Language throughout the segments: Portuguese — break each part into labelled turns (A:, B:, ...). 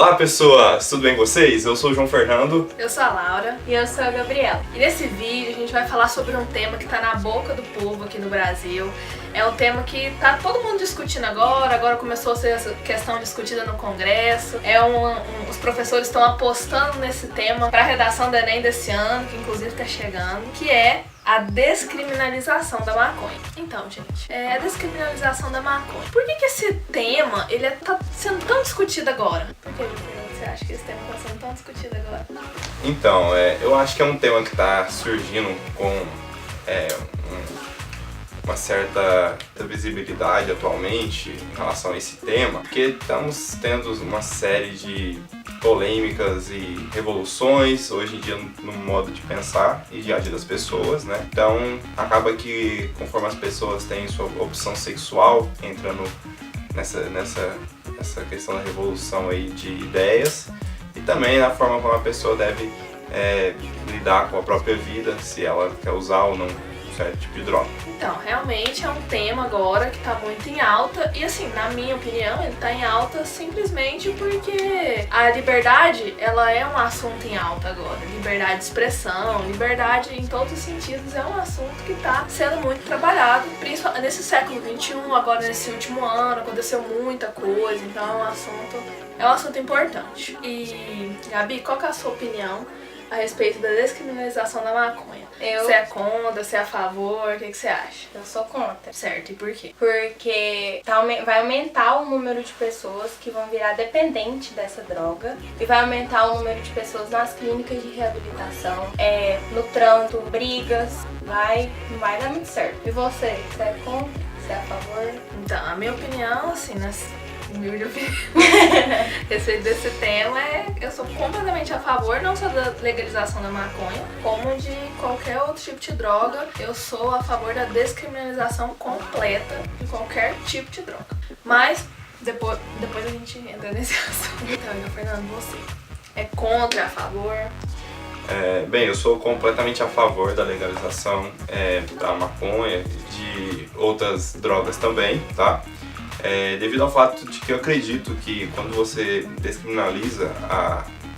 A: Olá pessoas, tudo bem com vocês? Eu sou o João Fernando.
B: Eu sou a Laura.
C: E eu sou a Gabriela.
B: E nesse vídeo a gente vai falar sobre um tema que tá na boca do povo aqui no Brasil. É um tema que tá todo mundo discutindo agora começou a ser essa questão discutida no Congresso. Os professores estão apostando nesse tema para a redação do Enem desse ano, que inclusive tá chegando, que é a descriminalização da maconha. Então, gente, a descriminalização da maconha. Por que esse tema tá sendo tão discutido agora? Por que você acha que esse tema tá sendo tão discutido agora?
A: Então, eu acho que é um tema que tá surgindo com uma certa visibilidade atualmente em relação a esse tema, porque estamos tendo uma série de polêmicas e revoluções hoje em dia no modo de pensar e de agir das pessoas, né? Então acaba que conforme as pessoas têm sua opção sexual, entrando nessa questão da revolução aí de ideias, e também na forma como a pessoa deve lidar com a própria vida, se ela quer usar ou não um certo tipo de droga.
B: Então, realmente é um tema agora que tá muito em alta e assim, na minha opinião, ele tá em alta simplesmente porque a liberdade, ela é um assunto em alta agora. Liberdade de expressão, liberdade em todos os sentidos é um assunto que tá sendo muito trabalhado, principalmente nesse século XXI, agora nesse último ano, aconteceu muita coisa, então é um assunto importante. E, Gabi, qual que é a sua opinião a respeito da descriminalização da maconha? Você é contra, você é a favor, o que você acha?
C: Eu sou contra.
B: Certo, e por quê?
C: Porque vai aumentar o número de pessoas que vão virar dependente dessa droga e vai aumentar o número de pessoas nas clínicas de reabilitação, no trânsito, brigas, não vai dar muito certo. E você é contra? Você é a favor?
B: Então, a minha opinião, assim, humilde opinião desse tema eu sou completamente a favor não só da legalização da maconha, como de qualquer outro tipo de droga. Eu sou a favor da descriminalização completa de qualquer tipo de droga. Mas depois a gente entra nesse assunto. Então, Fernando, você é contra, a favor?
A: Bem, eu sou completamente a favor da legalização da maconha e de outras drogas também, tá? Devido ao fato de que eu acredito que quando você descriminaliza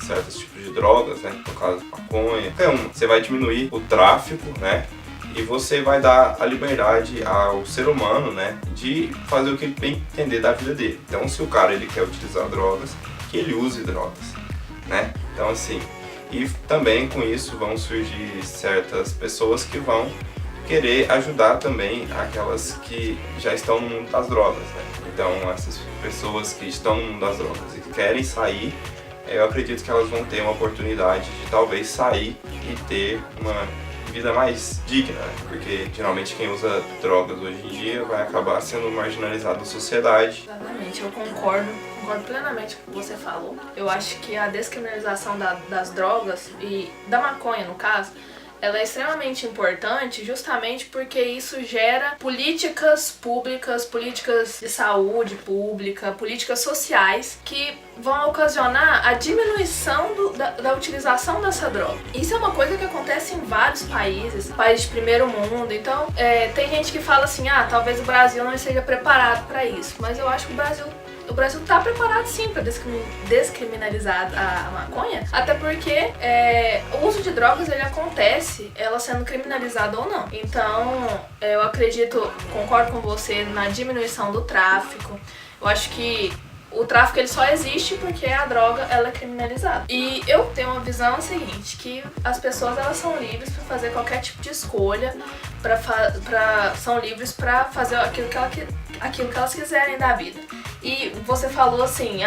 A: certos tipos de drogas, né, no caso maconha, você vai diminuir o tráfico, né, e você vai dar a liberdade ao ser humano, né, de fazer o que ele bem entender da vida dele. Então, se o cara ele quer utilizar drogas, que ele use drogas, né? Então, assim, e também com isso vão surgir certas pessoas que vão querer ajudar também aquelas que já estão no mundo das drogas, né? Então, essas pessoas que estão no mundo das drogas e que querem sair, eu acredito que elas vão ter uma oportunidade de talvez sair e ter uma vida mais digna, né? Porque geralmente quem usa drogas hoje em dia vai acabar sendo marginalizado da sociedade.
B: Exatamente, eu concordo plenamente com o que você falou. Eu acho que a descriminalização das drogas e da maconha, no caso, ela é extremamente importante justamente porque isso gera políticas públicas, políticas de saúde pública, políticas sociais que vão ocasionar a diminuição da utilização dessa droga. Isso é uma coisa que acontece em vários países de primeiro mundo. Então, tem gente que fala assim, talvez o Brasil não esteja preparado para isso, mas eu acho que o Brasil está preparado sim para descriminalizar a maconha, até porque o uso de drogas ele acontece, ela sendo criminalizada ou não. Então, eu concordo com você na diminuição do tráfico. Eu acho que o tráfico ele só existe porque a droga ela é criminalizada. E eu tenho uma visão seguinte, que as pessoas elas são livres para fazer qualquer tipo de escolha, são livres para fazer aquilo que elas quiserem da vida. E você falou assim,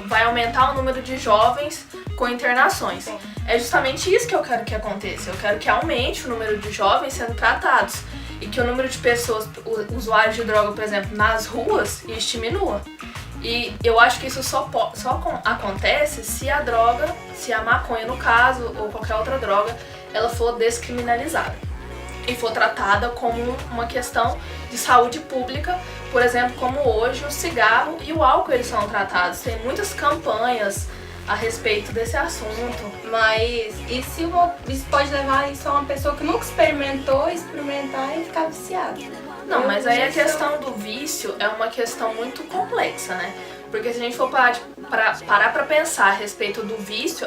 B: vai aumentar o número de jovens com internações. Sim. É justamente isso que eu quero que aconteça. Eu quero que aumente o número de jovens sendo tratados e que o número de pessoas, usuários de droga, por exemplo, nas ruas, diminua. E eu acho que isso só acontece se a maconha no caso, ou qualquer outra droga, ela for descriminalizada e for tratada como uma questão de saúde pública, por exemplo, como hoje o cigarro e o álcool eles são tratados. Tem muitas campanhas a respeito desse assunto.
C: Mas isso pode levar isso a uma pessoa que nunca experimentar e ficar viciada.
B: Não, mas aí a questão do vício é uma questão muito complexa, né? Porque se a gente for parar pra pensar a respeito do vício,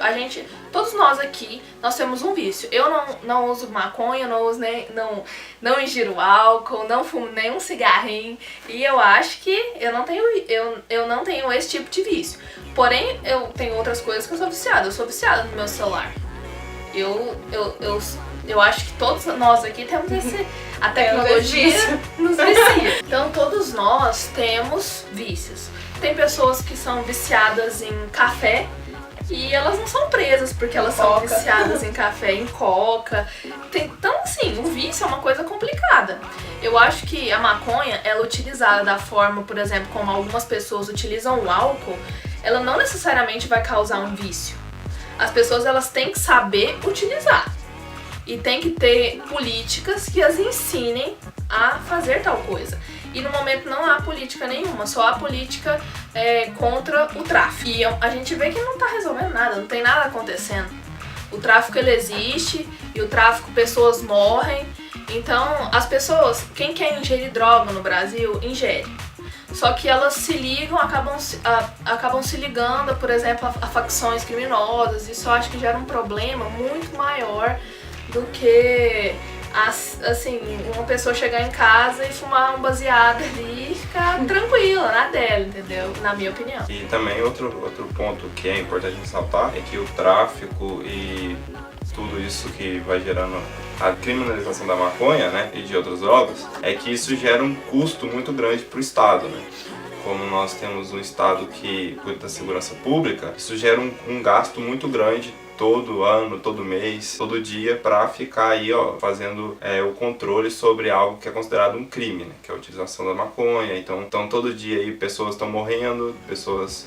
B: todos nós aqui, nós temos um vício. Eu não uso maconha, não ingiro álcool, não fumo nenhum cigarrinho. E eu acho que eu não tenho esse tipo de vício. Porém, eu tenho outras coisas que eu sou viciada. Eu sou viciada no meu celular. Eu acho que todos nós aqui temos a tecnologia nos vicia. Então todos nós temos vícios. Tem pessoas que são viciadas em café e elas não são presas porque elas são viciadas em café, em coca. Então assim, o vício é uma coisa complicada. Eu acho que a maconha, ela utilizada da forma, por exemplo, como algumas pessoas utilizam o álcool, ela não necessariamente vai causar um vício. As pessoas, elas têm que saber utilizar. E tem que ter políticas que as ensinem a fazer tal coisa. E no momento não há política nenhuma, só há política contra o tráfico. E a gente vê que não tá resolvendo nada, não tem nada acontecendo. O tráfico, ele existe, e o tráfico, pessoas morrem. Então, as pessoas, quem quer ingerir droga no Brasil, ingere. Só que elas se ligam, acabam se ligando, por exemplo, a facções criminosas. Isso eu acho que gera um problema muito maior do que, assim, uma pessoa chegar em casa e fumar um baseado ali e ficar tranquila na dela, entendeu? Na minha opinião.
A: E também outro ponto que é importante ressaltar é que o tráfico e tudo isso que vai gerando a criminalização da maconha, né, e de outras drogas, é que isso gera um custo muito grande para o Estado, né? Como nós temos um Estado que cuida da segurança pública, isso gera um gasto muito grande todo ano, todo mês, todo dia, para ficar aí, fazendo o controle sobre algo que é considerado um crime, né? Que é a utilização da maconha. Então todo dia aí pessoas estão morrendo, pessoas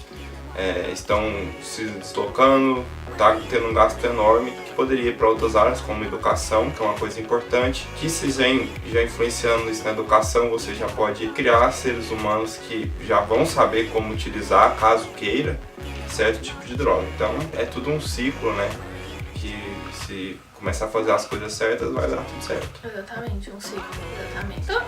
A: estão se deslocando, tá tendo um gasto enorme que poderia ir para outras áreas como educação, que é uma coisa importante, que se vem já influenciando isso na educação, você já pode criar seres humanos que já vão saber como utilizar, caso queira, certo tipo de droga. Então é tudo um ciclo, né, que se começar a fazer as coisas certas, vai dar tudo certo.
B: Exatamente, um ciclo, exatamente. Então,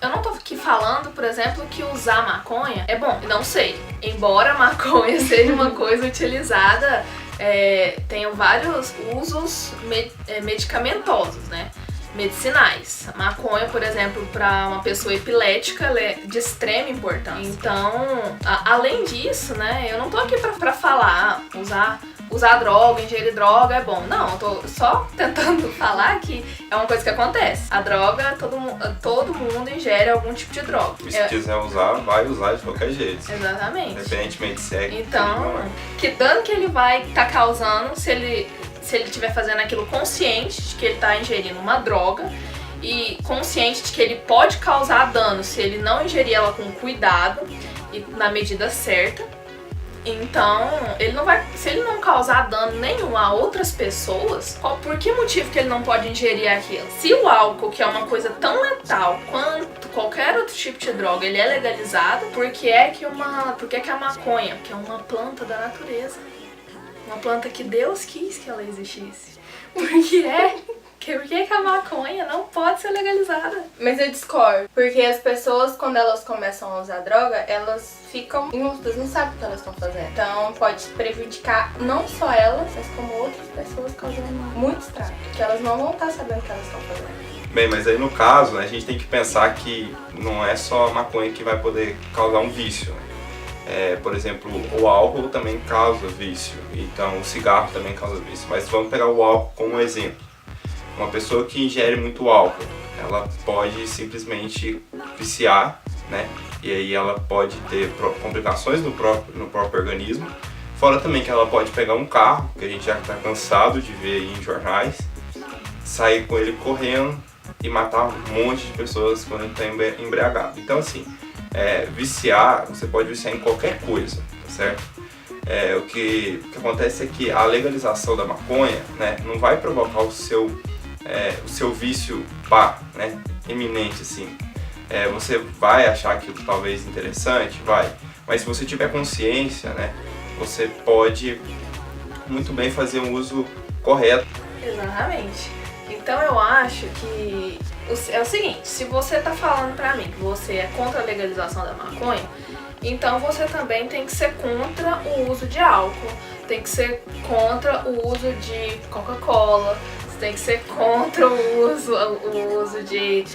B: eu não tô aqui falando, por exemplo, que usar maconha é bom. Não sei. Embora a maconha seja uma coisa utilizada, tenham vários usos medicamentosos, né? Medicinais. A maconha, por exemplo, para uma pessoa epilética, ela é de extrema importância. Então, além disso, né, eu não tô aqui pra falar, usar droga, ingerir droga é bom. Não, eu tô só tentando falar que é uma coisa que acontece. A droga, todo mundo ingere algum tipo de droga.
A: E se quiser usar, vai usar de qualquer jeito.
B: Exatamente.
A: Independentemente se é
B: então, que dano que ele vai estar causando se ele estiver fazendo aquilo consciente de que ele está ingerindo uma droga e consciente de que ele pode causar dano se ele não ingerir ela com cuidado e na medida certa. Então, se ele não causar dano nenhum a outras pessoas, por que motivo que ele não pode ingerir aquilo? Se o álcool, que é uma coisa tão letal quanto qualquer outro tipo de droga, ele é legalizado, por que que a maconha, que é uma planta da natureza, uma planta que Deus quis que ela existisse, por que a maconha não pode ser legalizada?
C: Mas eu discordo, porque as pessoas, quando elas começam a usar droga, elas ficam inúteis, não sabem o que elas estão fazendo. Então pode prejudicar não só elas, mas como outras pessoas, causando muito estrago, porque elas não vão estar sabendo o que elas estão fazendo.
A: Bem, mas aí no caso, né, a gente tem que pensar que não é só a maconha que vai poder causar um vício, né? Por exemplo, o álcool também causa vício, então o cigarro também causa vício. Mas vamos pegar o álcool como exemplo. Uma pessoa que ingere muito álcool, ela pode simplesmente viciar, né? E aí ela pode ter complicações no próprio organismo. Fora também que ela pode pegar um carro, que a gente já está cansado de ver aí em jornais, sair com ele correndo e matar um monte de pessoas quando ele está embriagado. Então assim, viciar, você pode viciar em qualquer coisa, tá certo? O que acontece é que a legalização da maconha, né, não vai provocar o seu vício né, iminente, assim. Você vai achar aquilo talvez interessante, mas se você tiver consciência, né, você pode muito bem fazer um uso correto.
B: Exatamente. Então eu acho que é o seguinte, se você tá falando pra mim que você é contra a legalização da maconha, Então você também tem que ser contra o uso de álcool, tem que ser contra o uso de Coca-Cola, você tem que ser contra o uso de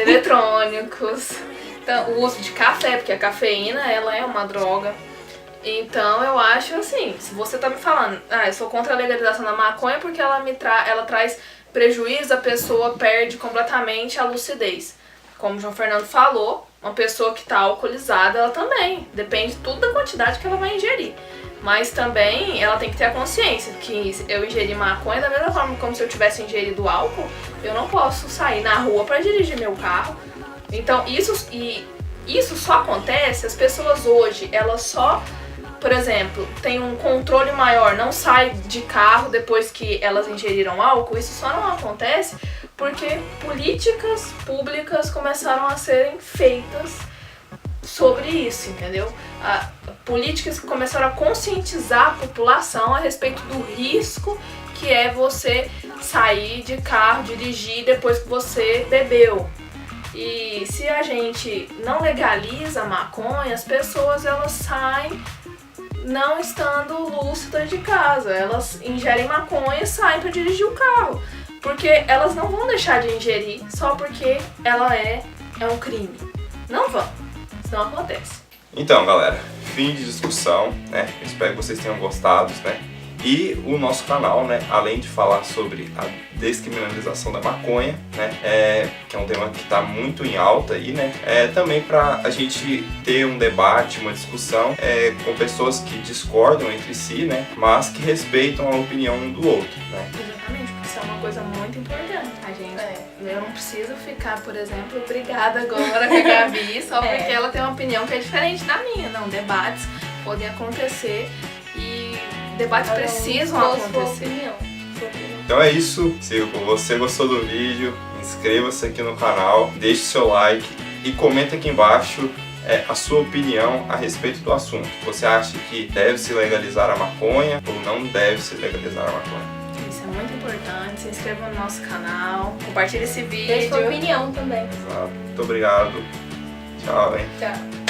B: eletrônicos, então, o uso de café, porque a cafeína ela é uma droga. Então eu acho assim, se você tá me falando, eu sou contra a legalização da maconha porque ela traz prejuízo, a pessoa perde completamente a lucidez. Como o João Fernando falou, uma pessoa que tá alcoolizada, ela também, depende tudo da quantidade que ela vai ingerir. Mas também ela tem que ter a consciência que se eu ingerir maconha, da mesma forma como se eu tivesse ingerido álcool, eu não posso sair na rua para dirigir meu carro. Então isso só acontece, as pessoas hoje, elas só, por exemplo, têm um controle maior, não saem de carro depois que elas ingeriram álcool, isso só não acontece porque políticas públicas começaram a serem feitas sobre isso, entendeu? Políticas que começaram a conscientizar a população a respeito do risco que é você sair de carro, dirigir depois que você bebeu. E se a gente não legaliza a maconha, as pessoas elas saem não estando lúcidas de casa. Elas ingerem maconha e saem para dirigir o carro. Porque elas não vão deixar de ingerir só porque ela é um crime. Não vão. Isso não acontece.
A: Então, galera, fim de discussão, né? Eu espero que vocês tenham gostado, né? E o nosso canal, né, além de falar sobre a descriminalização da maconha, né, que é um tema que está muito em alta aí, né, também para a gente ter um debate, uma discussão com pessoas que discordam entre si, né, mas que respeitam a opinião um do outro, né.
B: Exatamente, porque isso é uma coisa muito importante, a gente. Eu não preciso ficar, por exemplo, brigada agora com a Gabi só porque ela tem uma opinião que é diferente da minha. Não, debates podem acontecer e debates precisam acontecer.
A: Então é isso, se você gostou do vídeo, inscreva-se aqui no canal, deixe seu like e comenta aqui embaixo a sua opinião a respeito do assunto. Você acha que deve se legalizar a maconha ou não deve se legalizar a maconha?
B: Isso é muito importante, se inscreva no nosso canal, compartilhe esse vídeo.
C: Deixe sua opinião também.
A: Exato. Muito obrigado. Tchau, hein?
C: Tchau.